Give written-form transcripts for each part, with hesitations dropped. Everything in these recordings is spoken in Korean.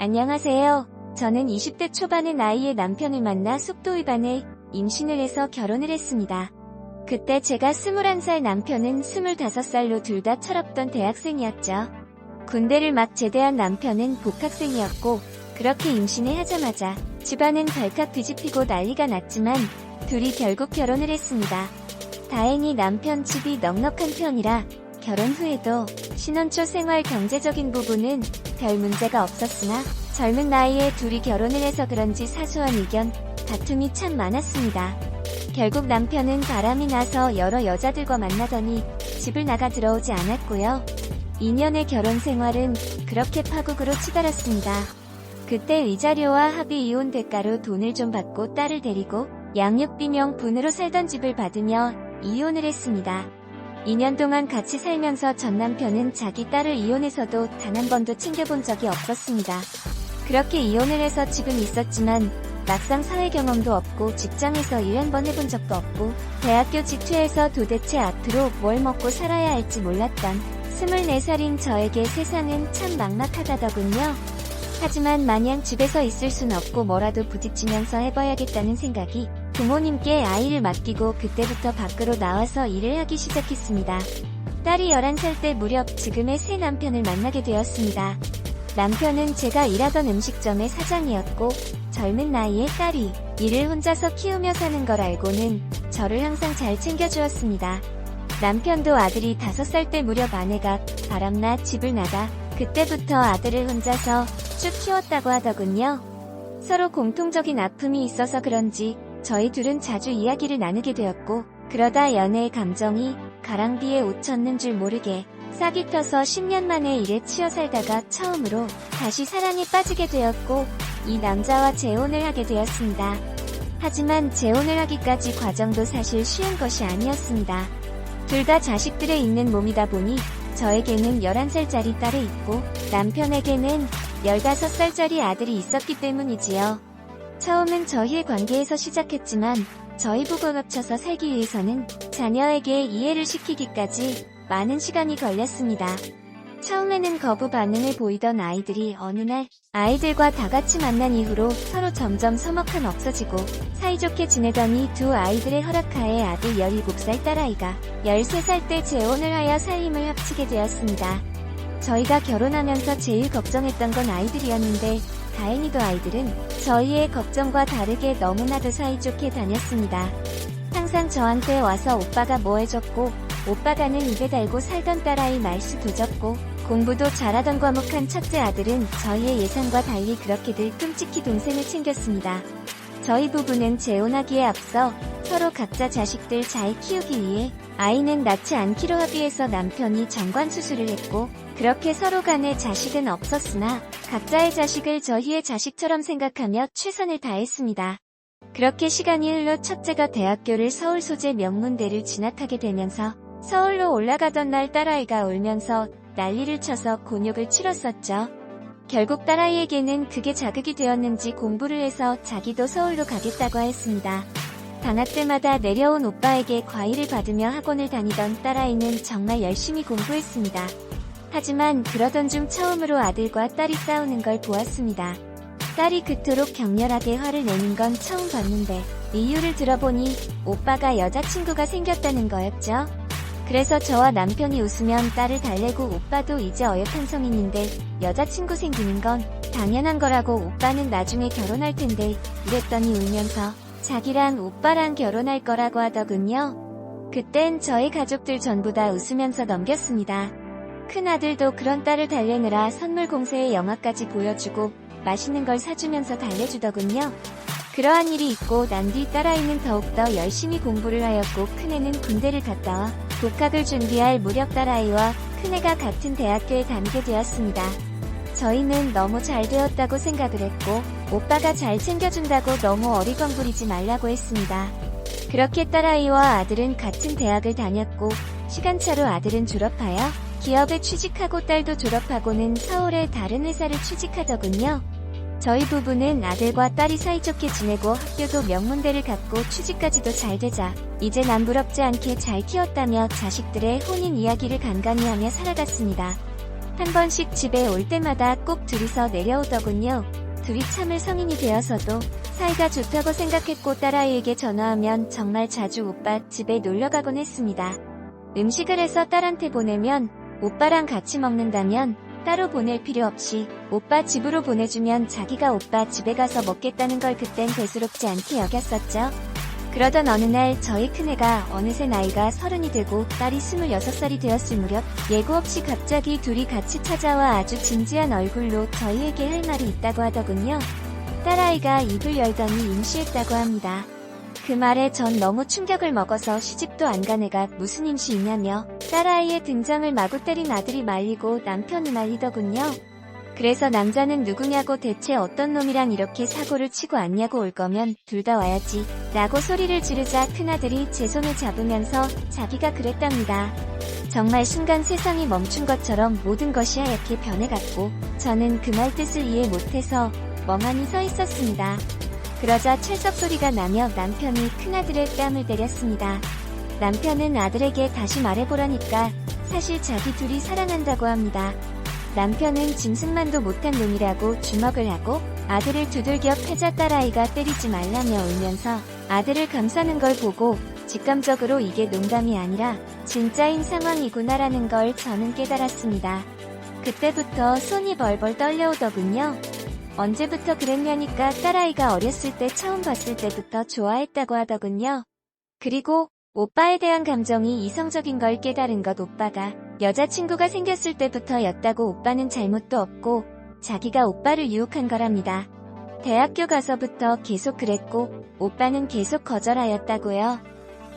안녕하세요. 저는 20대 초반의 나이에 남편을 만나 속도 위반해 임신을 해서 결혼을 했습니다. 그때 제가 21살, 남편은 25살로 둘 다 철없던 대학생이었죠. 군대를 막 제대한 남편은 복학생이었고, 그렇게 임신을 하자마자 집안은 발칵 뒤집히고 난리가 났지만 둘이 결국 결혼을 했습니다. 다행히 남편 집이 넉넉한 편이라 결혼 후에도 신혼 초 생활 경제적인 부분은 별 문제가 없었으나 젊은 나이에 둘이 결혼을 해서 그런지 사소한 의견, 다툼이 참 많았습니다. 결국 남편은 바람이 나서 여러 여자들과 만나더니 집을 나가 들어오지 않았고요. 2년의 결혼 생활은 그렇게 파국으로 치달았습니다. 그때 위자료와 합의 이혼 대가로 돈을 좀 받고 딸을 데리고 양육비 명분으로 살던 집을 받으며 이혼을 했습니다. 2년 동안 같이 살면서 전 남편은 자기 딸을 이혼해서도 단 한 번도 챙겨본 적이 없었습니다. 그렇게 이혼을 해서 지금 있었지만 막상 사회 경험도 없고 직장에서 일 한 번 해본 적도 없고 대학교 직퇴해서 도대체 앞으로 뭘 먹고 살아야 할지 몰랐던 24살인 저에게 세상은 참 막막하다더군요. 하지만 마냥 집에서 있을 순 없고 뭐라도 부딪히면서 해봐야겠다는 생각이 부모님께 아이를 맡기고 그때부터 밖으로 나와서 일을 하기 시작했습니다. 딸이 11살 때 무렵 지금의 새 남편을 만나게 되었습니다. 남편은 제가 일하던 음식점의 사장이었고 젊은 나이에 딸이 일을 혼자서 키우며 사는 걸 알고는 저를 항상 잘 챙겨주었습니다. 남편도 아들이 5살 때 무렵 아내가 바람나 집을 나가 그때부터 아들을 혼자서 쭉 키웠다고 하더군요. 서로 공통적인 아픔이 있어서 그런지 저희 둘은 자주 이야기를 나누게 되었고 그러다 연애의 감정이 가랑비에 옷 젖는 줄 모르게 싹이 펴서 10년 만에 일에 치여 살다가 처음으로 다시 사랑에 빠지게 되었고 이 남자와 재혼을 하게 되었습니다. 하지만 재혼을 하기까지 과정도 사실 쉬운 것이 아니었습니다. 둘 다 자식들에 있는 몸이다 보니 저에게는 11살짜리 딸이 있고 남편에게는 15살짜리 아들이 있었기 때문이지요. 처음은 저희의 관계에서 시작했지만 저희 부부가 합쳐서 살기 위해서는 자녀에게 이해를 시키기까지 많은 시간이 걸렸습니다. 처음에는 거부 반응을 보이던 아이들이 어느 날 아이들과 다 같이 만난 이후로 서로 점점 서먹한 없어지고 사이좋게 지내더니 두 아이들의 허락하에 아들 17살 딸아이가 13살 때 재혼을 하여 살림을 합치게 되었습니다. 저희가 결혼하면서 제일 걱정했던 건 아이들이었는데 다행히도 아이들은 저희의 걱정과 다르게 너무나도 사이좋게 다녔습니다. 항상 저한테 와서 오빠가 뭐 해줬고 오빠가는 입에 달고 살던 딸아이 말수 도졌고 공부도 잘하던 과묵한 첫째 아들은 저희의 예상과 달리 그렇게들 끔찍히 동생을 챙겼습니다. 저희 부부는 재혼하기에 앞서 서로 각자 자식들 잘 키우기 위해 아이는 낳지 않기로 합의해서 남편이 정관 수술을 했고 그렇게 서로 간에 자식은 없었으나 각자의 자식을 저희의 자식처럼 생각하며 최선을 다했습니다. 그렇게 시간이 흘러 첫째가 대학교를 서울 소재 명문대를 진학하게 되면서 서울로 올라가던 날 딸아이가 울면서 난리를 쳐서 곤욕을 치렀었죠. 결국 딸아이에게는 그게 자극이 되었는지 공부를 해서 자기도 서울로 가겠다고 했습니다. 방학 때마다 내려온 오빠에게 과외를 받으며 학원을 다니던 딸아이는 정말 열심히 공부했습니다. 하지만 그러던 중 처음으로 아들과 딸이 싸우는 걸 보았습니다. 딸이 그토록 격렬하게 화를 내는 건 처음 봤는데 이유를 들어보니 오빠가 여자친구가 생겼다는 거였죠. 그래서 저와 남편이 웃으면 딸을 달래고 오빠도 이제 어엿한 성인인데 여자친구 생기는 건 당연한 거라고 오빠는 나중에 결혼할 텐데 이랬더니 울면서 자기랑 오빠랑 결혼할 거라고 하더군요. 그땐 저희 가족들 전부 다 웃으면서 넘겼습니다. 큰아들도 그런 딸을 달래느라 선물 공세에 영화까지 보여주고 맛있는 걸 사주면서 달래주더군요. 그러한 일이 있고 난 뒤 딸아이는 더욱더 열심히 공부를 하였고 큰애는 군대를 갔다 와 복학을 준비할 무렵 딸아이와 큰애가 같은 대학교에 다니게 되었습니다. 저희는 너무 잘 되었다고 생각을 했고 오빠가 잘 챙겨준다고 너무 어리광 부리지 말라고 했습니다. 그렇게 딸아이와 아들은 같은 대학을 다녔고 시간차로 아들은 졸업하여 기업에 취직하고 딸도 졸업하고는 서울의 다른 회사를 취직하더군요. 저희 부부는 아들과 딸이 사이좋게 지내고 학교도 명문대를 갔고 취직까지도 잘 되자 이제 남 부럽지 않게 잘 키웠다며 자식들의 혼인 이야기를 간간히 하며 살아갔습니다. 한 번씩 집에 올 때마다 꼭 둘이서 내려오더군요. 둘이 참을 성인이 되어서도 사이가 좋다고 생각했고 딸아이에게 전화하면 정말 자주 오빠 집에 놀러가곤 했습니다. 음식을 해서 딸한테 보내면 오빠랑 같이 먹는다면 따로 보낼 필요 없이 오빠 집으로 보내주면 자기가 오빠 집에 가서 먹겠다는 걸 그땐 대수롭지 않게 여겼었죠. 그러던 어느 날 저희 큰애가 어느새 나이가 30이 되고 딸이 26살이 되었을 무렵 예고 없이 갑자기 둘이 같이 찾아와 아주 진지한 얼굴로 저희에게 할 말이 있다고 하더군요. 딸아이가 입을 열더니 임시했다고 합니다. 그 말에 전 너무 충격을 먹어서 시집도 안 간 애가 무슨 임시이냐며 딸아이의 등장을 마구 때린 아들이 말리고 남편이 말리더군요. 그래서 남자는 누구냐고 대체 어떤 놈이랑 이렇게 사고를 치고 왔냐고 올 거면 둘 다 와야지 라고 소리를 지르자 큰아들이 제 손을 잡으면서 자기가 그랬답니다. 정말 순간 세상이 멈춘 것처럼 모든 것이 하얗게 변해갔고 저는 그 말 뜻을 이해 못해서 멍하니 서 있었습니다. 그러자 찰썩 소리가 나며 남편이 큰아들의 뺨을 때렸습니다. 남편은 아들에게 다시 말해보라니까 사실 자기 둘이 사랑한다고 합니다. 남편은 짐승만도 못한 놈이라고 주먹을 하고 아들을 두들겨 패자 딸아이가 때리지 말라며 울면서 아들을 감싸는 걸 보고 직감적으로 이게 농담이 아니라 진짜인 상황이구나라는 걸 저는 깨달았습니다. 그때부터 손이 벌벌 떨려오더군요. 언제부터 그랬냐니까 딸아이가 어렸을 때 처음 봤을 때부터 좋아했다고 하더군요. 그리고 오빠에 대한 감정이 이성적인 걸 깨달은 것 오빠가 여자친구가 생겼을 때부터였다고 오빠는 잘못도 없고 자기가 오빠를 유혹한 거랍니다. 대학교 가서부터 계속 그랬고 오빠는 계속 거절하였다고요.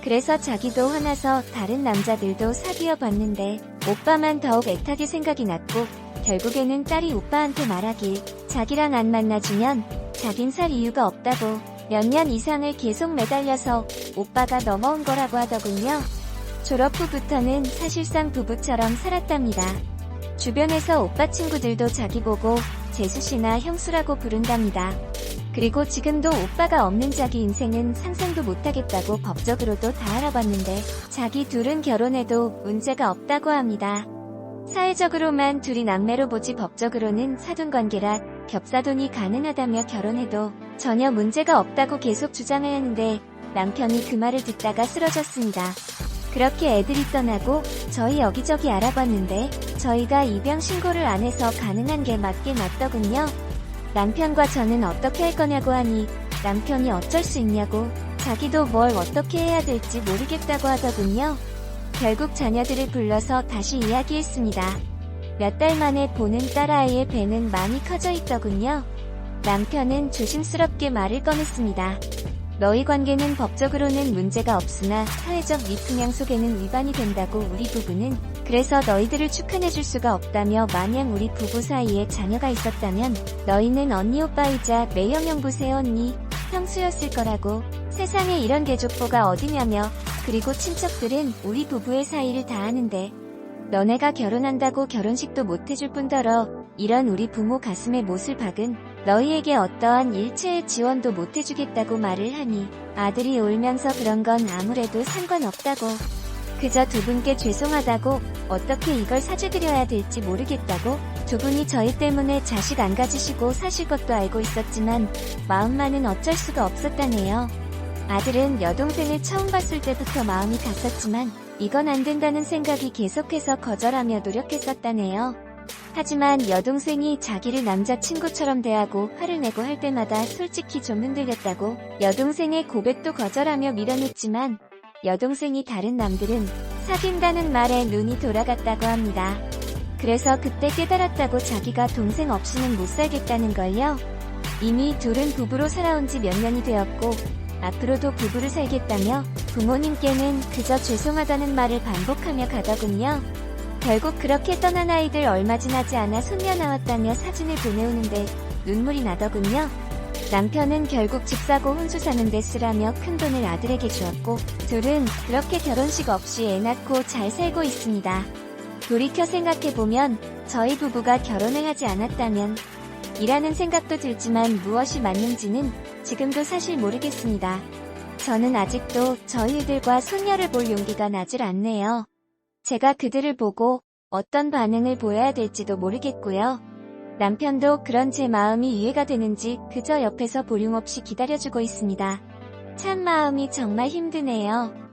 그래서 자기도 화나서 다른 남자들도 사귀어 봤는데 오빠만 더욱 애타게 생각이 났고 결국에는 딸이 오빠한테 말하길 자기랑 안 만나주면 자긴 살 이유가 없다고 몇 년 이상을 계속 매달려서 오빠가 넘어온 거라고 하더군요. 졸업 후부터는 사실상 부부처럼 살았답니다. 주변에서 오빠 친구들도 자기 보고 재수씨나 형수라고 부른답니다. 그리고 지금도 오빠가 없는 자기 인생은 상상도 못하겠다고 법적으로도 다 알아봤는데 자기 둘은 결혼해도 문제가 없다고 합니다. 사회적으로만 둘이 남매로 보지 법적으로는 사돈관계라 겹사돈이 가능하다며 결혼해도 전혀 문제가 없다고 계속 주장을 했는데 남편이 그 말을 듣다가 쓰러졌습니다. 그렇게 애들이 떠나고 저희 여기저기 알아봤는데 저희가 입양 신고를 안 해서 가능한 게 맞긴 맞더군요. 남편과 저는 어떻게 할 거냐고 하니 남편이 어쩔 수 있냐고 자기도 뭘 어떻게 해야 될지 모르겠다고 하더군요. 결국 자녀들을 불러서 다시 이야기했습니다. 몇 달 만에 보는 딸아이의 배는 많이 커져 있더군요. 남편은 조심스럽게 말을 꺼냈습니다. 너희 관계는 법적으로는 문제가 없으나 사회적 미풍양 속에는 위반이 된다고 우리 부부는 그래서 너희들을 축하내줄 수가 없다며 만약 우리 부부 사이에 자녀가 있었다면 너희는 언니 오빠이자 매형형부 새언니 형수였을 거라고 세상에 이런 개족보가 어디냐며 그리고 친척들은 우리 부부의 사이를 다 아는데 너네가 결혼한다고 결혼식도 못 해줄 뿐더러 이런 우리 부모 가슴에 못을 박은 너희에게 어떠한 일체의 지원도 못 해주겠다고 말을 하니 아들이 울면서 그런 건 아무래도 상관없다고 그저 두 분께 죄송하다고 어떻게 이걸 사죄드려야 될지 모르겠다고 두 분이 저희 때문에 자식 안 가지시고 사실 것도 알고 있었지만 마음만은 어쩔 수가 없었다네요. 아들은 여동생을 처음 봤을 때부터 마음이 갔었지만 이건 안 된다는 생각이 계속해서 거절하며 노력했었다네요. 하지만 여동생이 자기를 남자친구처럼 대하고 화를 내고 할 때마다 솔직히 좀 흔들렸다고 여동생의 고백도 거절하며 밀어냈지만 여동생이 다른 남들은 사귄다는 말에 눈이 돌아갔다고 합니다. 그래서 그때 깨달았다고 자기가 동생 없이는 못 살겠다는 걸요. 이미 둘은 부부로 살아온 지 몇 년이 되었고 앞으로도 부부를 살겠다며 부모님께는 그저 죄송하다는 말을 반복하며 가더군요. 결국 그렇게 떠난 아이들 얼마 지나지 않아 손녀 나왔다며 사진을 보내오는데 눈물이 나더군요. 남편은 결국 집 사고 혼수 사는데 쓰라며 큰돈을 아들에게 주었고 둘은 그렇게 결혼식 없이 애 낳고 잘 살고 있습니다. 돌이켜 생각해보면 저희 부부가 결혼을 하지 않았다면 이라는 생각도 들지만 무엇이 맞는지는 지금도 사실 모르겠습니다. 저는 아직도 저희들과 손녀를 볼 용기가 나질 않네요. 제가 그들을 보고 어떤 반응을 보여야 될지도 모르겠고요. 남편도 그런 제 마음이 이해가 되는지 그저 옆에서 보림없이 기다려주고 있습니다. 참 마음이 정말 힘드네요.